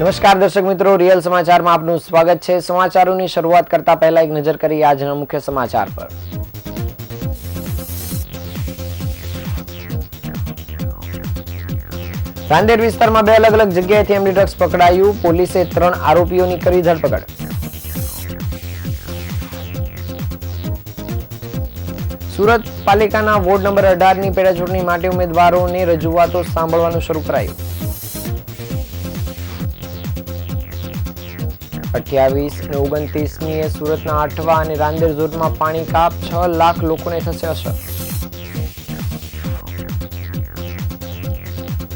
નમસ્કાર દર્શક મિત્રો, રિયલ સમાચારમાં આપનું સ્વાગત છે। સમાચારોની શરૂઆત કરતા પહેલા એક નજર કરીએ આજના મુખ્ય સમાચાર પર। રાંદેર વિસ્તારમાં બે અલગ અલગ જગ્યાએથી એમડી ડ્રગ્સ પકડાયું। પોલીસે 3 આરોપીઓની કરી ધરપકડ। સુરત પાલિકાના વોર્ડ નંબર 18ની પેટા ચૂંટણી માટે ઉમેદવારોની રજૂઆતો સાંભળવાનું શરૂ કરાયું। 28 અને 29મીએ સુરતના આઠવા અને રાંદેર ઝોનમાં પાણી કાપ, 6 લાખ લોકોને થશે અસર।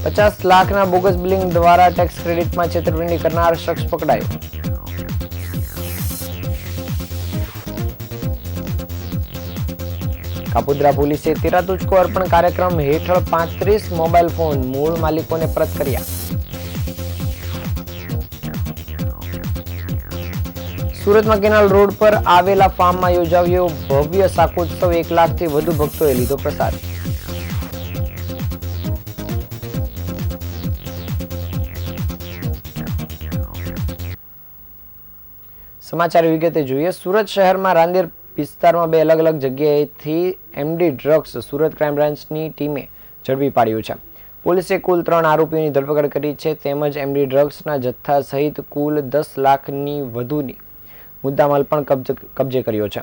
50 લાખના બોગસ બિલિંગ દ્વારા ટેક્સ ક્રેડિટમાં છેતરપિંડી કરનાર શખ્સ પકડાયો। કાપોદ્રા પોલીસે તેરા તુજકો અર્પણ કાર્યક્રમ હેઠળ 35 મોબાઈલ ફોન મૂળ માલિકોને પરત કર્યા। સુરતમાં કેનાલ રોડ પર આવેલા ફાર્મમાં યોજાયો ભવ્ય શાકોત્સવ, 1 લાખથી વધુ ભક્તોએ લીધો પ્રસાદ। સમાચાર વિગતે જોઈએ। સુરત શહેરમાં રાંદેર વિસ્તારમાં બે અલગ અલગ જગ્યાએથી એમડી ડ્રગ્સ સુરત ક્રાઇમ બ્રાન્ચની ટીમે ઝડપી પાડ્યું છે। પોલીસે કુલ 3 આરોપીઓની ધરપકડ કરી છે, તેમજ એમડી ડ્રગ્સના જથ્થા સહિત કુલ 10 લાખની વધુની મુદ્દામાલ પણ કબજે કર્યો છે।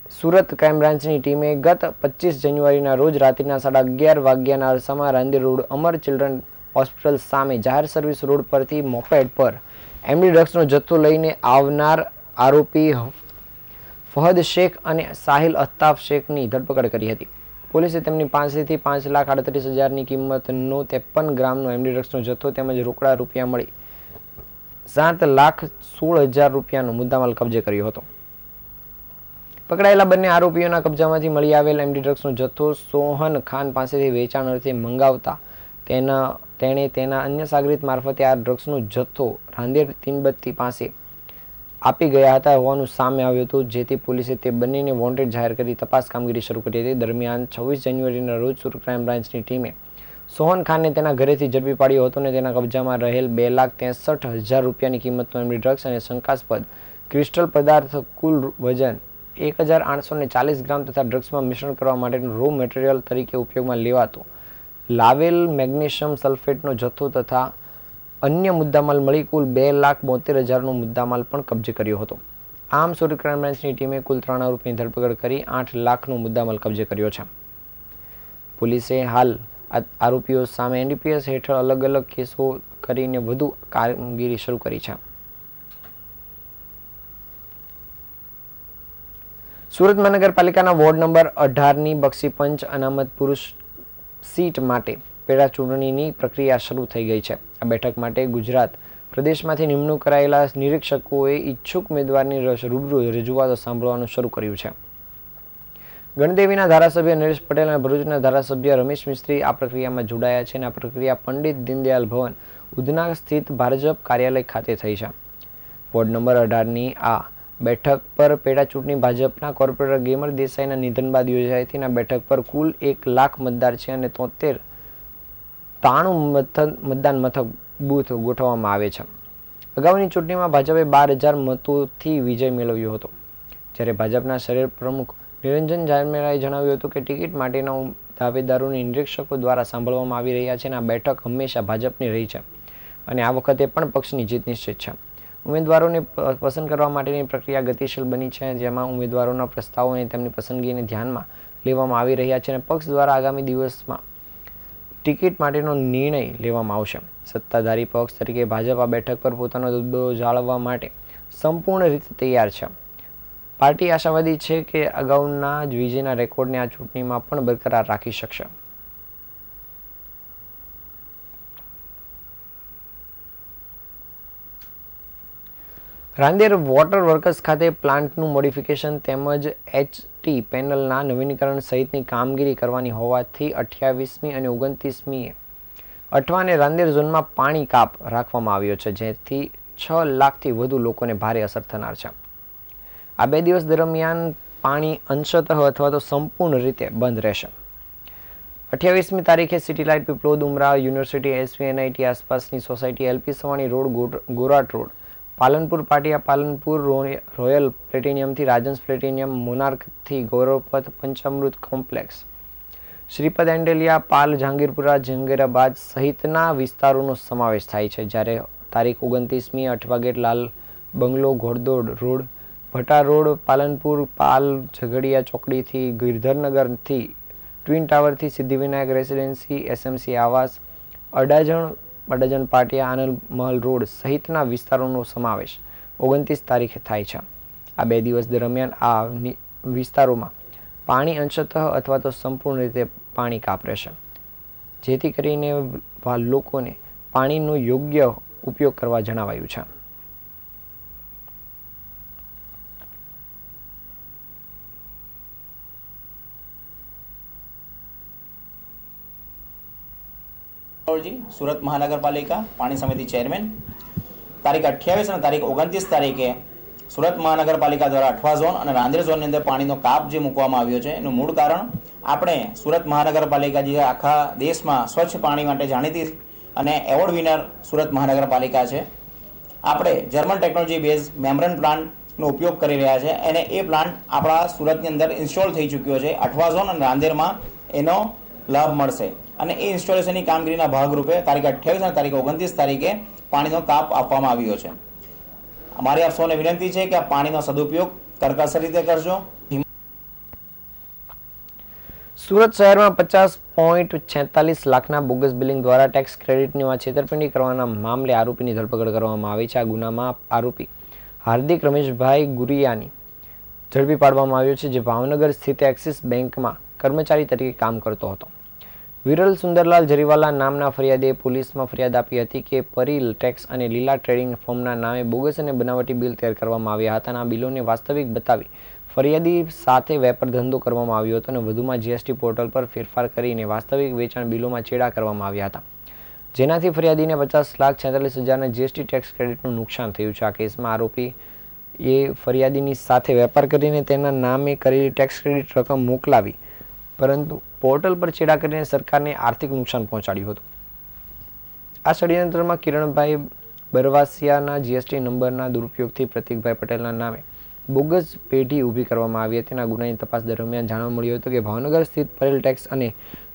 સુરત ક્રાઇમ બ્રાન્ચની ટીમે ગત 25 જાન્યુઆરીના રોજ રાત્રિના 11:30 વાગ્યાના અરસામાં રાંદેર રોડ અમર ચિલ્ડ્રન હોસ્પિટલ સામે જાહેર સર્વિસ રોડ પરથી મોપેડ પર એમડી ડ્રગ્સનો જથ્થો લઈને આવનાર આરોપી ફહદ શેખ અને સાહિલ અલ્તાફ શેખની ધરપકડ કરી હતી। પોલીસે તેમની પાસેથી 5,38,000ની કિંમતનો 53 ગ્રામનો એમડી ડ્રગ્સનો જથ્થો તેમજ રોકડા રૂપિયા મળી 7,16,000 રૂપિયાનો મુદ્દામાલ કબજે કર્યો હતો। પકડાયેલા બંને આરોપીઓના કબજામાંથી મળી આવેલ એમડી ડ્રગ્સનો જથ્થો સોહન ખાન પાસેથી વેચાણ અર્થે મંગાવતા તેણે તેના અન્ય સાગરીત મારફતે આ ડ્રગ્સનો જથ્થો રાંદેર તીનબત્તી પાસે આપી ગયા હતા હોવાનું સામે આવ્યું હતું, જેથી પોલીસે તે બંનેને વોન્ટેડ જાહેર કરી તપાસ કામગીરી શરૂ કરી હતી। દરમિયાન 26 જાન્યુઆરીના રોજ સુરત ક્રાઇમ બ્રાન્ચની ટીમે સોહન ખાનને તેના ઘરેથી ઝડપી પાડ્યો હતો અને તેના કબજામાં રહેલ 2,63,000 રૂપિયાની કિંમતનો એમડી ડ્રગ્સ અને શંકાસ્પદ ક્રિસ્ટલ પદાર્થ કુલ વજન 1,840 ગ્રામ તથા ડ્રગ્સમાં મિશ્રણ કરવા માટેનું રો મટીરિયલ તરીકે ઉપયોગમાં લેવાતો લાવેલ મેગ્નેશિયમ સલ્ફેટનો જથ્થો તથા અન્ય મુદ્દામાલ મળી કુલ 2,72,000નો મુદ્દામાલ પણ કબજે કર્યો હતો। આમ સુરત ક્રાઇમ બ્રાન્ચની ટીમે કુલ 3 આરોપીની ધરપકડ કરી 8 લાખનો મુદ્દામાલ કબજે કર્યો છે। પોલીસે હાલ આરોપીઓ સામે એનડીપીએસ હેઠળ અલગ અલગ કેસો કરીને વધુ કામગીરી શરૂ કરી છે। સુરત મહાનગરપાલિકાના વોર્ડ નંબર 18ની બક્ષીપંચ અનામત પુરુષ સીટ માટે પેટા ચૂંટણીની પ્રક્રિયા શરૂ થઈ ગઈ છે। આ બેઠક માટે ગુજરાત પ્રદેશમાંથી નિમણૂક કરાયેલા નિરીક્ષકોએ ઈચ્છુક ઉમેદવારની રૂબરૂ રજૂઆતો સાંભળવાનું શરૂ કર્યું છે। ગણદેવીના ધારાસભ્ય નરેશ પટેલ અને ભરૂચના ધારાસભ્ય રમેશ મિસ્ત્રી આ પ્રક્રિયામાં જોડાયા છે અને આ પ્રક્રિયા પંડિત દીનદયાલ ભવન ઉધના સ્થિત ભાજપ કાર્યાલય ખાતે થઈ છે। વોર્ડ નંબર 18ની આ બેઠક પર પેટા ચૂંટણી ભાજપના કોર્પોરેટર ગેમર દેસાઈના નિધન બાદ યોજાઈ હતી। આ બેઠક પર કુલ 1 લાખ મતદાર છે અને 93 મતદાન મથક બૂથ ગોઠવવામાં આવે છે। અગાઉની ચૂંટણીમાં ભાજપે 12,000 મતોથી વિજય મેળવ્યો હતો, જ્યારે ભાજપના શહેર પ્રમુખ નિરંજન ઝામેરાએ જણાવ્યું હતું કે ટિકિટ માટેના દાવેદારોની નિરીક્ષકો દ્વારા સાંભળવામાં આવી રહ્યા છે અને આ બેઠક હંમેશા ભાજપની રહી છે અને આ વખતે પણ પક્ષની જીત નિશ્ચિત છે। ઉમેદવારોને પસંદ કરવા માટેની પ્રક્રિયા ગતિશીલ બની છે, જેમાં ઉમેદવારોના પ્રસ્તાવો અને તેમની પસંદગીને ધ્યાનમાં લેવામાં આવી રહ્યા છે અને પક્ષ દ્વારા આગામી દિવસમાં ટિકિટ માટેનો નિર્ણય લેવામાં આવશે। સત્તાધારી પક્ષ તરીકે ભાજપ આ બેઠક પર પોતાનો દબદબો જાળવવા માટે સંપૂર્ણ રીતે તૈયાર છે। પાર્ટી આશાવાદી છે કે અગાઉના જ વિજયના રેકોર્ડને આ ચૂંટણીમાં પણ બરકરાર રાખી શકશે। રાંદેર વોટર વર્કસ ખાતે પ્લાન્ટનું મોડિફિકેશન તેમજ એચટી પેનલના નવીનીકરણ સહિતની કામગીરી કરવાની હોવાથી 28મી અને 29મીએ અઠવા અને રાંદેર ઝોનમાં પાણી કાપ રાખવામાં આવ્યો છે, જેથી 6 લાખથી વધુ લોકોને ભારે અસર થનાર છે। આ 2 દિવસ દરમિયાન પાણી અંશતઃ અથવા તો સંપૂર્ણ રીતે બંધ રહેશે। 28મી તારીખે city light Piplod Umra university SVNIT આસપાસની society LP Savani road Gorat road Palanpur Patiya Palanpur royal પ્લેટિનિયમથી રાજન્સ પ્લેટિનિયમ મોનાર્કથી ગૌરવપથ પંચામૃત કોમ્પ્લેક્સ શ્રીપદ એન્ડેલિયા પાલ જહાંગીરપુરા જંગીરાબાદ સહિતના વિસ્તારોનો સમાવેશ થાય છે. જ્યારે તારીખ 29મી અઠવાગેટ લાલ બંગલો ઘોડદોડ રોડ ભટા રોડ પાલનપુર પાલ ઝઘડિયા ચોકડીથી ગિરધરનગરથી ટ્વિન ટાવરથી સિદ્ધિવિનાયક રેસિડેન્સી SMC આવાસ અડાજણ પાટિયા આનંદ મહલ રોડ સહિતના વિસ્તારોનો સમાવેશ 29 તારીખે થાય છે. આ 2 દિવસ દરમિયાન આ વિસ્તારોમાં પાણી અંશતઃ અથવા તો સંપૂર્ણ રીતે પાણી કાપ રહેશે, જેથી કરીને લોકોને પાણીનો યોગ્ય ઉપયોગ કરવા જણાવાયું છે. સુરત મહાનગરપાલિકા પાણી સમિતિ ચેરમેન તારીખ 28 અને તારીખ 29 તારીખે સુરત મહાનગરપાલિકા દ્વારા અઠવા ઝોન અને રાંદેર ઝોનની અંદર પાણીનો કાપ જે મૂકવામાં આવ્યો છે એનું મૂળ કારણ આપણે સુરત મહાનગરપાલિકા જે આખા દેશમાં સ્વચ્છ પાણી માટે જાણીતી અને એવોર્ડ વિનર સુરત મહાનગરપાલિકા છે. આપણે જર્મન ટેકનોલોજી બેઝ મેમ્બ્રેન પ્લાન્ટનો ઉપયોગ કરી રહ્યા છે અને એ પ્લાન્ટ આપણા સુરતની અંદર ઇન્સ્ટોલ થઈ ચૂક્યો છે. અઠવા ઝોન અને રાંદેરમાં એનો લાભ મળશે અને એ ઇન્સ્ટોલેશનની કામગીરીના ભાગરૂપે તારીખ 28 અને તારીખ 29 તારીખે પાણીનો કાપ આપવામાં આવ્યો છે. અમારી આપ સૌને વિનંતી છે કે આ પાણીનો સદુપયોગ કરકસર રીતે કરજો. સુરત શહેરમાં 50.46 લાખના બોગસ બિલિંગ દ્વારા ટેક્સ ક્રેડિટની છેતરપિંડી કરવાના મામલે આરોપીની ધરપકડ કરવામાં આવી છે. આ ગુનામાં આરોપી હાર્દિક રમેશભાઈ ગુરિયાની ઝડપી પાડવામાં આવ્યો છે, જે ભાવનગર સ્થિત એક્સિસ બેંકમાં કર્મચારી તરીકે કામ કરતો હતો. વિરલ સુંદરલાલ જરીવાલા નામના ફરિયાદીએ પોલીસમાં ફરિયાદ આપી હતી કે પરિલ ટેક્સ અને લીલા ટ્રેડિંગ ફર્મના નામે બોગસ અને બનાવટી બિલ તૈયાર કરવામાં આવ્યા હતા અને આ બિલોને વાસ્તવિક બતાવી ફરિયાદી સાથે વેપાર ધંધો કરવામાં આવ્યો હતો અને વધુમાં GST પોર્ટલ પર ફેરફાર કરીને વાસ્તવિક વેચાણ બિલોમાં ચેડા કરવામાં આવ્યા હતા, જેનાથી ફરિયાદીને 50,46,000ના GST ટેક્સ ક્રેડિટનું નુકસાન થયું છે. આ કેસમાં આરોપી એ ફરિયાદીની સાથે વેપાર કરીને તેના નામે કરેલી ટેક્સ ક્રેડિટ રકમ મોકલાવી, પરંતુ પોર્ટલ પર ચેડા કરીને સરકારને આર્થિક નુકસાન પહોંચાડ્યું હતું. આ ષડયંત્રમાં કિરણભાઈ બરવાસિયાના GST નંબરના દુરુપયોગથી પ્રતિકભાઈ પટેલના નામે બોગસ પેઢી ઊભી કરવામાં આવી હતી. તેના ગુનાની તપાસ દરમિયાન જાણવા મળ્યું હતું કે ભાવનગર સ્થિત પરેલ ટેક્સ અને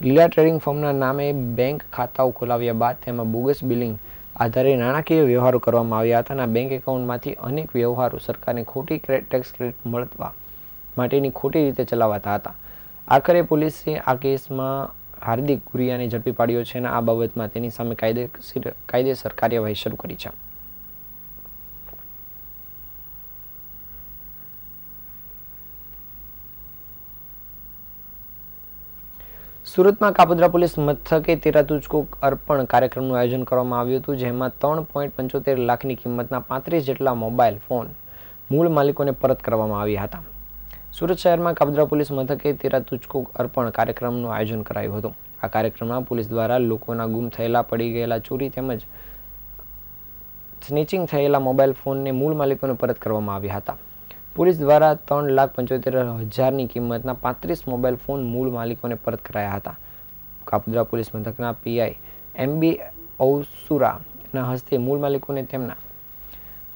લીલા ટ્રેડિંગ ફર્મના નામે બેંક ખાતાઓ ખોલાવ્યા બાદ તેમાં બોગસ બિલિંગ આધારે નાણાકીય વ્યવહારો કરવામાં આવ્યા હતા અને આ બેંક એકાઉન્ટમાંથી અનેક વ્યવહારો સરકારને ખોટી ટેક્સ ક્રેડિટ મળવા માટેની ખોટી રીતે ચલાવાતા હતા. આખરે પોલીસે આ કેસમાં હાર્દિક ગુરિયાને ઝડપી પાડ્યો છે અને આ બાબતમાં તેની સામે કાયદેસર કાર્યવાહી શરૂ કરી છે. સુરતમાં કાપોદ્રા પોલીસ મથકે તેરા તુજકો અર્પણ કાર્યક્રમનું આયોજન કરવામાં આવ્યું હતું, જેમાં 3.75 લાખની કિંમતના 35 જેટલા મોબાઈલ ફોન મૂળ માલિકોને પરત કરવામાં આવ્યા હતા. સુરત શહેરમાં કાપોદ્રા પોલીસ મથકે તેરા તુજકો અર્પણ કાર્યક્રમનું આયોજન કરાયું હતું. આ કાર્યક્રમમાં પોલીસ દ્વારા લોકોના ગુમ થયેલા, પડી ગયેલા, ચોરી તેમજ સ્નેચિંગ થયેલા મોબાઈલ ફોનને મૂળ માલિકોને પરત કરવામાં આવ્યા હતા. પોલીસ દ્વારા 3,75,000ની કિંમતના 35 મોબાઈલ ફોન મૂળ માલિકોને પરત કરાયા હતા. કાપોદ્રા પોલીસ મથકના PI MB ઔસુરાના હસ્તે મૂળ માલિકોને તેમના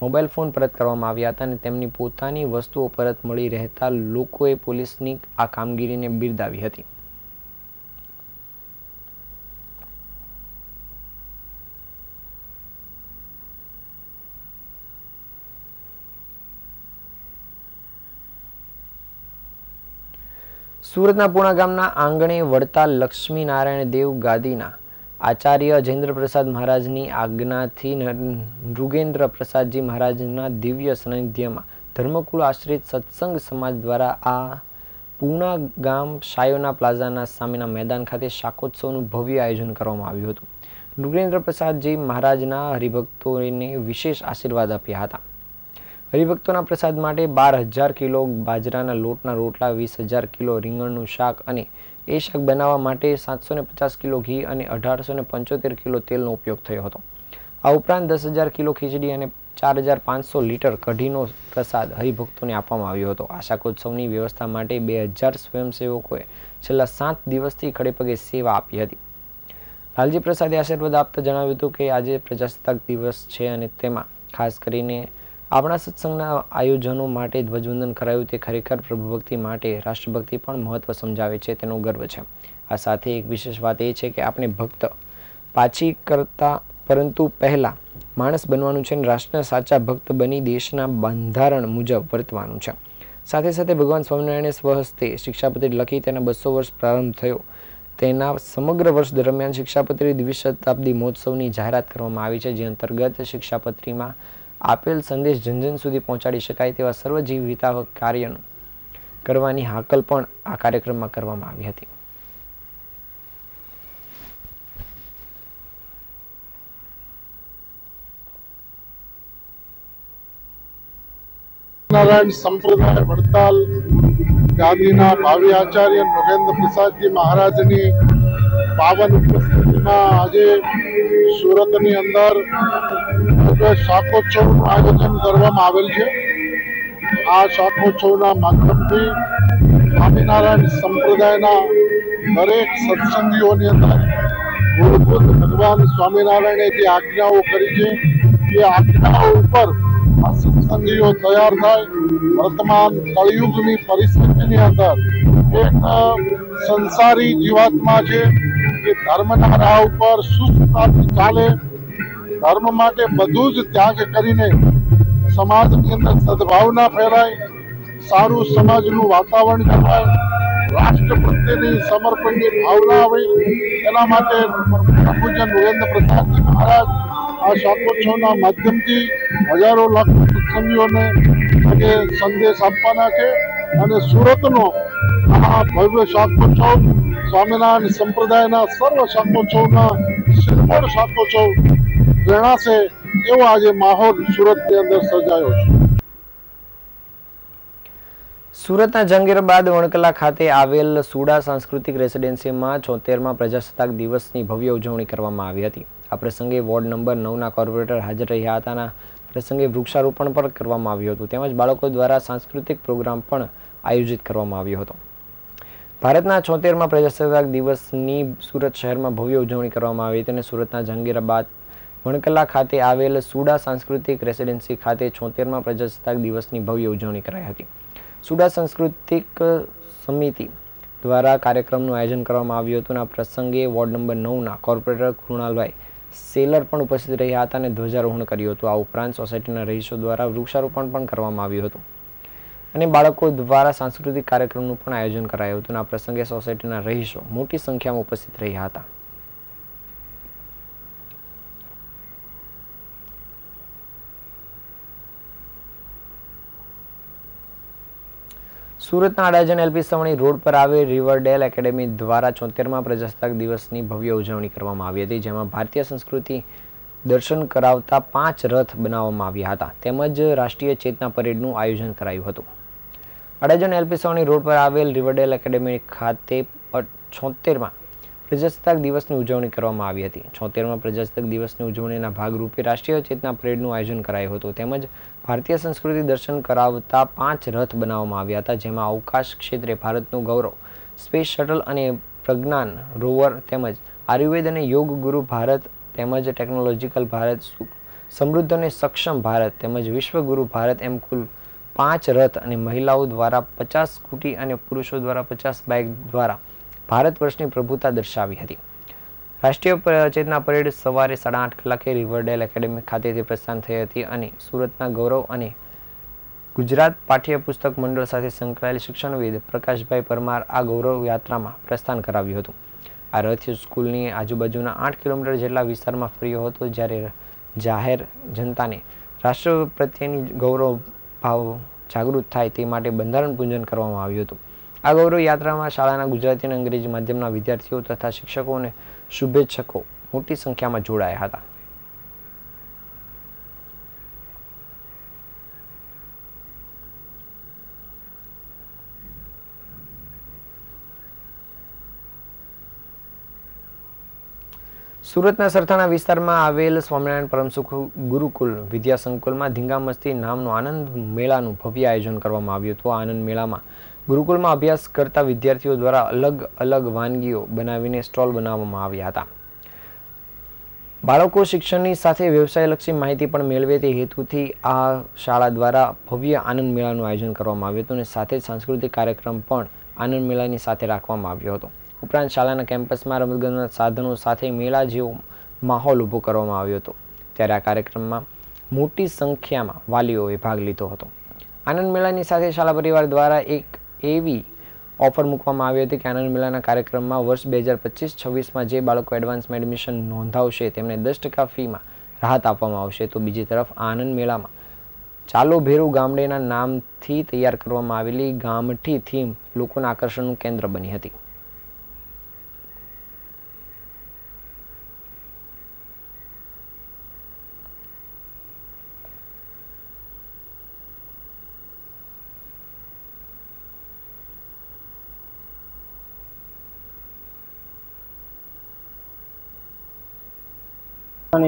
મોબાઈલ ફોન પરત કરવામાં આવ્યા હતા અને તેમની પોતાની વસ્તુઓ પરત મળી રહેતા લોકોએ પોલીસની આ કામગીરીને બિરદાવી હતી. સુરતના પૂણા ગામના આંગણે વળતા લક્ષ્મીનારાયણ દેવ ગાદીના આચાર્ય જયેન્દ્ર પ્રસાદ મહારાજની આજ્ઞાથી નૃગેન્દ્ર પ્રસાદજી મહારાજના દિવ્ય સાનિધ્યમાં ધર્મકુળ આશ્રિત સત્સંગ સમાજ દ્વારા આ પૂણા ગામ શાયોના પ્લાઝાના સામેના મેદાન ખાતે શાકોત્સવનું ભવ્ય આયોજન કરવામાં આવ્યું હતું. નૃગેન્દ્ર પ્રસાદજી મહારાજના હરિભક્તોને વિશેષ આશીર્વાદ આપ્યા હતા. હરિભક્તોના પ્રસાદ માટે 12,000 કિલો બાજરાના લોટના રોટલા, 20,000 કિલો રીંગણનું શાક અને એ શાક બનાવવા માટે 750 કિલો ઘી અને 1,875 કિલો તેલનો ઉપયોગ થયો હતો. આ ઉપરાંત 10,000 કિલો ખીચડી અને 4,500 લીટર કઢીનો પ્રસાદ હરિભક્તોને આપવામાં આવ્યો હતો. આ શાકોત્સવની વ્યવસ્થા માટે 2,000 સ્વયંસેવકોએ છેલ્લા 7 દિવસથી ખડેપગે સેવા આપી હતી. લાલજી પ્રસાદે આશીર્વાદ આપતા જણાવ્યું હતું કે આજે પ્રજાસત્તાક દિવસ છે અને તેમાં ખાસ કરીને આપણા સત્સંગના આયોજનો માટે ધ્વજવંદન કરાયું તે ખરેખર પ્રભુભક્તિ માટે રાષ્ટ્રભક્તિ પણ મહત્વ સમજાવે છે, તેનો ગર્વ છે. આ સાથે એક વિશેષ વાત એ છે કે આપણે ભક્ત પાછી કરતા પરંતુ પહેલા માણસ બનવાનું છે અને રાષ્ટ્રના સાચા ભક્ત બની દેશના બંધારણ મુજબ વર્તવાનું છે. સાથે સાથે ભગવાન સ્વામિનારાયણે સ્વહસ્તે શિક્ષાપત્રી લખી તેના 200 વર્ષ પ્રારંભ થયો તેના સમગ્ર વર્ષ દરમિયાન શિક્ષાપત્રી દ્વિશતાબ્દી મહોત્સવની જાહેરાત કરવામાં આવી છે, જે અંતર્ગત શિક્ષાપત્રીમાં આપેલ સંદેશ જન સુધી પહોંચાડી શકાય તેવા સર્વજીવ હિતાવહ કાર્યનું કરવાની હાકલ પણ આ કાર્યક્રમમાં કરવામાં આવી હતી. નારાયણ સંપ્રદાય વડતાલ ગાદીના ભાવિ આચાર્ય નોગેન્દ્ર પ્રસાદજી મહારાજની પાવન ઉપસ્થિતિમાં આજે સુરતની અંદર શાકોત્સવનું આયોજન કરવામાં આવેલ છે. આ શાકોત્સવના માધ્યમથી સ્વામિનારાયણ સંપ્રદાયના દરેક સત્સંગીઓની અંદર મૂળભૂત ભગવાન સ્વામિનારાયણે જે આજ્ઞાઓ કરી છે એ આજ્ઞાઓ ઉપર આ સત્સંગીઓ તૈયાર થાય. વર્તમાન કળિયુગની પરિસ્થિતિની અંદર એક સંસારી જીવાત્મા છે એ ધર્મના રાહ ઉપર સુસ્તતાથી ચાલે, ધર્મ માટે બધું જ ત્યાગ કરીને સમાજની અંદર સદભાવના ફેલાય, સારું સમાજનું વાતાવરણ જળવાય, રાષ્ટ્ર પ્રત્યેની સમર્પણની ભાવના આવે, એના માટે પૂજ્ય નોગેન્દ્ર પ્રસાદજી મહારાજ આ શાકોત્સવના માધ્યમથી હજારો લાખો સત્સંગીઓને આજે સંદેશ આપવાના છે. અને સુરતનો આ ભવ્ય શાકોત્સવ સ્વામિનારાયણ સંપ્રદાયના સર્વ શાકોત્સવના શિરમોર શાકોત્સવ ગણાશે એવો આજે માહોલ સુરતની અંદર સર્જાયો છે. સુરતના જહાંગીરાબાદ વણકલા ખાતે આવેલ સુડા સાંસ્કૃતિક રેસિડેન્સીમાં 76મા પ્રજાસત્તાક દિવસની ભવ્ય ઉજવણી કરવામાં આવી હતી. આ પ્રસંગે વોર્ડ નંબર 9ના કોર્પોરેટર હાજર રહ્યા હતા. આ પ્રસંગે વૃક્ષારોપણ પણ કરવામાં આવ્યું હતું તેમજ બાળકો દ્વારા સાંસ્કૃતિક પ્રોગ્રામ પણ આયોજિત કરવામાં આવ્યો હતો. ભારતના 76મા પ્રજાસત્તાક દિવસની સુરત શહેરમાં ભવ્ય ઉજવણી કરવામાં આવી હતી અને સુરતના જહાંગીરાબાદ વણકલા ખાતે આવેલ સુડા સાંસ્કૃતિક રેસિડેન્સી ખાતે 76મા પ્રજાસત્તાક દિવસની ભવ્ય ઉજવણી કરાઈ હતી. સુડા સાંસ્કૃતિક સમિતિ દ્વારા કાર્યક્રમનું આયોજન કરવામાં આવ્યું હતું અને આ પ્રસંગે વોર્ડ નંબર 9ના કોર્પોરેટર કૃણાલભાઈ સેલર પણ ઉપસ્થિત રહ્યા હતા અને ધ્વજારોહણ કર્યું હતું. આ ઉપરાંત સોસાયટીના રહીશો દ્વારા વૃક્ષારોપણ પણ કરવામાં આવ્યું હતું અને બાળકો દ્વારા સાંસ્કૃતિક કાર્યક્રમનું પણ આયોજન કરાયું હતું. આ પ્રસંગે સોસાયટીના રહીશો મોટી સંખ્યામાં ઉપસ્થિત રહ્યા હતા. સુરતના અડાજણ એલપી સવણી રોડ પર આવેલ રિવરડેલ એકેડેમી દ્વારા 76મા પ્રજાસત્તાક દિવસની ભવ્ય ઉજવણી કરવામાં આવી હતી, જેમાં ભારતીય સંસ્કૃતિ દર્શન કરાવતા 5 રથ બનાવવામાં આવ્યા હતા તેમજ રાષ્ટ્રીય ચેતના પરેડનું આયોજન કરાયું હતું. અડાજણ એલપી સવણી રોડ પર આવેલ રિવરડેલ એકેડેમી ખાતે 76મા પ્રજાસત્તાક દિવસની ઉજવણી કરવામાં આવી હતી. 76મા પ્રજાસત્તાક દિવસની ઉજવણીના ભાગરૂપે રાષ્ટ્રીય ચેતના પરેડનું આયોજન કરાયું હતું તેમજ ભારતીય સંસ્કૃતિ દર્શન કરાવતા 5 રથ બનાવવામાં આવ્યા હતા, જેમાં અવકાશ ક્ષેત્રે ભારતનું ગૌરવ, સ્પેસ શટલ અને પ્રજ્ઞાન રોવર તેમજ આયુર્વેદ અને યોગ ગુરુ ભારત તેમજ ટેકનોલોજીકલ ભારત, સમૃદ્ધ અને સક્ષમ ભારત તેમજ વિશ્વગુરુ ભારત એમ કુલ 5 રથ અને મહિલાઓ દ્વારા 50 સ્કૂટી અને પુરુષો દ્વારા 50 બાઇક દ્વારા ભારત વર્ષની પ્રભુતા દર્શાવી હતી. રાષ્ટ્રીય ચેતના પરેડ સવારે 8:30 કલાકે રિવરડેલ એકેડેમી ખાતેથી પ્રસ્થાન થઈ હતી અને સુરતના ગૌરવ અને ગુજરાત પાઠ્યપુસ્તક મંડળ સાથે સંકળાયેલ શિક્ષણવિદ પ્રકાશભાઈ પરમાર આ ગૌરવ યાત્રામાં પ્રસ્થાન કરાવ્યું હતું. આ રથ સ્કૂલની આજુબાજુના 8 કિલોમીટર જેટલા વિસ્તારમાં ફર્યો હતો, જ્યારે જાહેર જનતાને રાષ્ટ્ર પ્રત્યેની ગૌરવ ભાવ જાગૃત થાય તે માટે બંધારણ પૂજન કરવામાં આવ્યું હતું. આ ગૌરવ યાત્રામાં શાળાના ગુજરાતી અને અંગ્રેજી માધ્યમના વિદ્યાર્થીઓ તથા શિક્ષકો અને શુભેચ્છકો મોટી સંખ્યામાં જોડાયા હતા. સુરતના સરથાણા વિસ્તારમાં આવેલ સ્વામિનારાયણ પરમસુખ ગુરુકુલ વિદ્યા સંકુલમાં ધીંગામસ્તી નામનું આનંદ મેળાનું ભવ્ય આયોજન કરવામાં આવ્યું હતું. આ આનંદ મેળામાં ગુરુકુલમાં અભ્યાસ કરતા વિદ્યાર્થીઓ દ્વારા અલગ અલગ વાનગીઓ બનાવીને સ્ટોલ બનાવવામાં આવ્યા હતા. બાળકો શિક્ષણની સાથે વ્યવસાયલક્ષી માહિતી પણ મેળવે તે હેતુથી આ શાળા દ્વારા ભવ્ય આનંદ મેળાનું આયોજન કરવામાં આવ્યું હતું અને સાથે જ સાંસ્કૃતિક કાર્યક્રમ પણ આનંદ મેળાની સાથે રાખવામાં આવ્યો હતો. ઉપરાંત શાળાના કેમ્પસમાં રમતગમતના સાધનો સાથે મેળા જેવો માહોલ ઊભો કરવામાં આવ્યો હતો. ત્યારે આ કાર્યક્રમમાં મોટી સંખ્યામાં વાલીઓએ ભાગ લીધો હતો. આનંદ મેળાની સાથે શાળા પરિવાર દ્વારા એક એવી ઓફર મૂકવામાં આવી હતી કે આનંદ મેળાના કાર્યક્રમમાં વર્ષ 2025-26માં જે બાળકો એડવાન્સમાં એડમિશન નોંધાવશે તેમને 10% ફીમાં રાહત આપવામાં આવશે. તો બીજી તરફ આનંદ મેળામાં ચાલો ભેરુ ગામડેના નામથી તૈયાર કરવામાં આવેલી ગામઠી થીમ લોકોના આકર્ષણનું કેન્દ્ર બની હતી.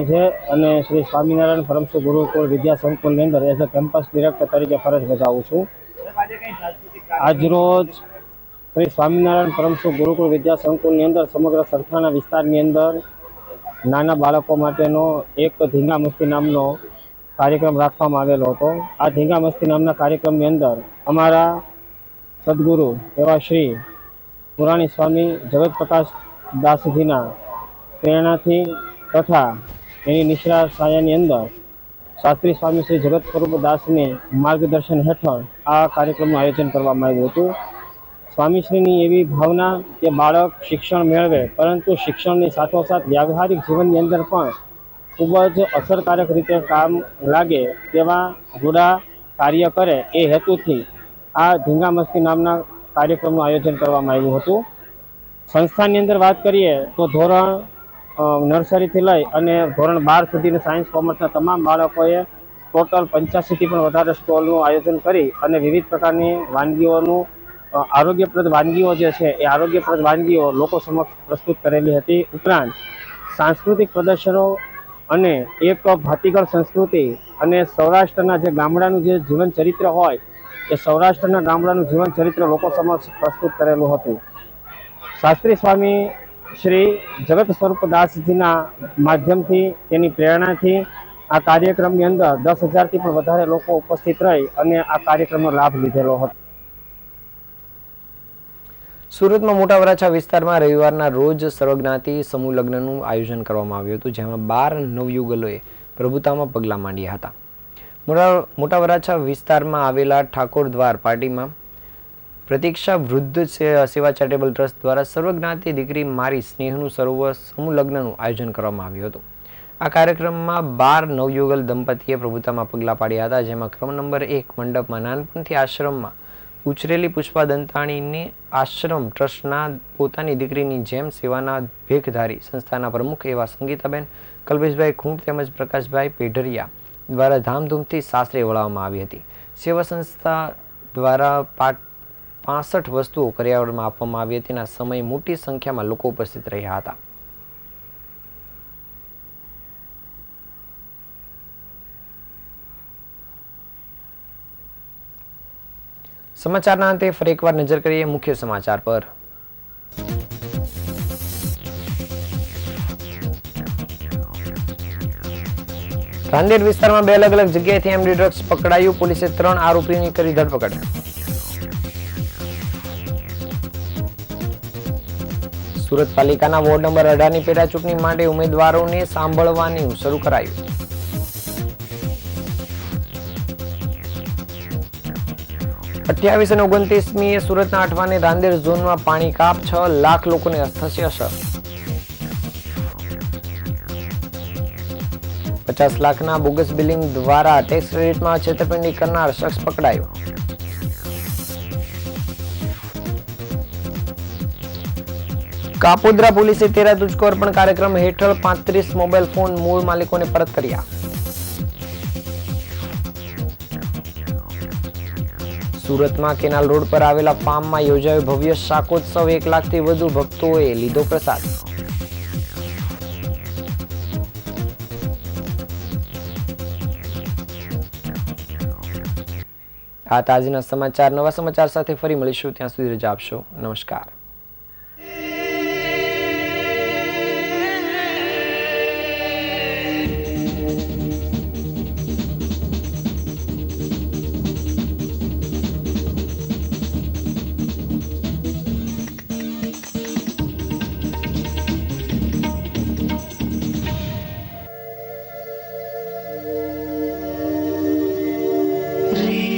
છે અને શ્રી સ્વામિનારાયણ પરમસુખ ગુરુકુળ વિદ્યા સંકુલની અંદર એઝ અ કેમ્પસ ડિરેક્ટર તરીકે ફરજ બજાવું છું. આજરોજ શ્રી સ્વામિનારાયણ પરમસુખ ગુરુકુળ વિદ્યા સંકુલની અંદર સમગ્ર સરથાણા વિસ્તારની અંદર નાના બાળકો માટેનો એક ધીંગા મસ્તી નામનો કાર્યક્રમ રાખવામાં આવેલો હતો. આ ધીંગા મસ્તી નામના કાર્યક્રમની અંદર અમારા સદગુરુ એવા શ્રી પુરાણી સ્વામી જગત પ્રકાશ દાસજીના પ્રેરણાથી તથા એની નિશ્રા છાયાની અંદર શાસ્ત્રી સ્વામી શ્રી જગત સ્વરૂપ દાસની માર્ગદર્શન હેઠળ આ કાર્યક્રમનું આયોજન કરવામાં આવ્યું હતું. સ્વામીશ્રીની એવી ભાવના કે બાળક શિક્ષણ મેળવે પરંતુ શિક્ષણની સાથોસાથ વ્યાવહારિક જીવનની અંદર પણ ખૂબ જ અસરકારક રીતે કામ લાગે તેવા રૂડા કાર્ય કરે એ હેતુથી આ ધીંગા મસ્તી નામના કાર્યક્રમનું આયોજન કરવામાં આવ્યું હતું. સંસ્થાની અંદર વાત કરીએ તો ધોરણ નર્સરીથી લઈ અને ધોરણ 12 સુધીના સાયન્સ કોમર્સના તમામ બાળકોએ ટોટલ 85થી પણ વધારે સ્ટોલનું આયોજન કરી અને વિવિધ પ્રકારની વાનગીઓનું આરોગ્યપ્રદ વાનગીઓ જે છે એ આરોગ્યપ્રદ વાનગીઓ લોકો સમક્ષ પ્રસ્તુત કરેલી હતી. ઉપરાંત સાંસ્કૃતિક પ્રદર્શનો અને એક ભાતીગળ સંસ્કૃતિ અને સૌરાષ્ટ્રના જે ગામડાનું જે જીવન ચરિત્ર હોય એ સૌરાષ્ટ્રના ગામડાનું જીવન ચરિત્ર લોકો સમક્ષ પ્રસ્તુત કરેલું હતું. શાસ્ત્રી સ્વામી શ્રી જગત સ્વરૂપ દાસજીના માધ્યમથી તેની પ્રેરણાથી આ કાર્યક્રમની અંદર 10,000થી પણ વધારે લોકો ઉપસ્થિત રહી અને આ કાર્યક્રમનો લાભ લીધેલો હતો. સુરતમાં મોટા વરાછા વિસ્તારમાં રવિવારના રોજ સર્વજ્ઞાતિ સમૂહ લગ્નનું આયોજન કરવામાં આવ્યું હતું, જેમાં 12 નવયુગલોએ પ્રભુતામાં પગલાં માંડ્યા હતા. મોટા વરાછા વિસ્તારમાં આવેલા ઠાકોર દ્વાર પાર્ટીમાં પ્રતીક્ષા વૃદ્ધ સેવા ચેરિટેબલ ટ્રસ્ટ દ્વારા સર્વજ્ઞાતિ દીકરી મારી સ્નેહનું સરોવર સમૂહ લગ્નનું આયોજન કરવામાં આવ્યું હતું. આ કાર્યક્રમમાં 12 નવયુગલ દંપતીએ પ્રભુતામાં પગલાં પાડ્યા હતા, જેમાં ક્રમ નંબર 1 મંડપમાં નાનપણથી આશ્રમમાં ઉછરેલી પુષ્પા દંતાણીને આશ્રમ ટ્રસ્ટના પોતાની દીકરીની જેમ સેવાના ભેખધારી સંસ્થાના પ્રમુખ એવા સંગીતાબેન કલ્પેશભાઈ ખૂંટ તેમજ પ્રકાશભાઈ પેઢરિયા દ્વારા ધામધૂમથી સાસરે વળાવવામાં આવી હતી. સેવા સંસ્થા દ્વારા 65 વસ્તુઓ કરિયાવરમાં આપવામાં આવી હતી. તેના સમયે મોટી સંખ્યામાં લોકો ઉપસ્થિત રહ્યા હતા. સમાચારના અંતે ફરી એકવાર નજર કરીએ મુખ્ય સમાચાર પર. રાંદેર વિસ્તારમાં 2 અલગ અલગ જગ્યાએથી એમડી ડ્રગ્સ પકડાયું. પોલીસે 3 આરોપીઓની કરી ધરપકડ. સુરત પાલિકાના વોર્ડ નંબર 18ની પેટા ચૂંટણી માટે ઉમેદવારોને સાંભળવાનું શરૂ કરાયું. અઠ્યાવીસ અને 29મીએ સુરતના અઠવા અને રાંદેર ઝોનમાં પાણી કાપ. 6 લાખ લોકોને થશે અસર. 50 લાખના બોગસ બિલિંગ દ્વારા ટેક્સ ક્રેડિટમાં છેતરપિંડી કરનાર શખ્સ પકડાયો. કાપોદ્રા પોલીસે તેરા તુજકો અર્પણ કાર્યક્રમ હેઠળ 35 મોબાઈલ ફોન મૂળ માલિકોને પરત કર્યા. સુરતમાં કેનાલ રોડ પર આવેલા ફાર્મમાં યોજાયો ભવ્ય શાકોત્સવ. 1 લાખથી વધુ ભક્તોએ લીધો પ્રસાદ. આ હતા આજના સમાચાર. નવા સમાચાર સાથે ફરી મળીશું. ત્યાં સુધી રજા આપશો. નમસ્કાર. Re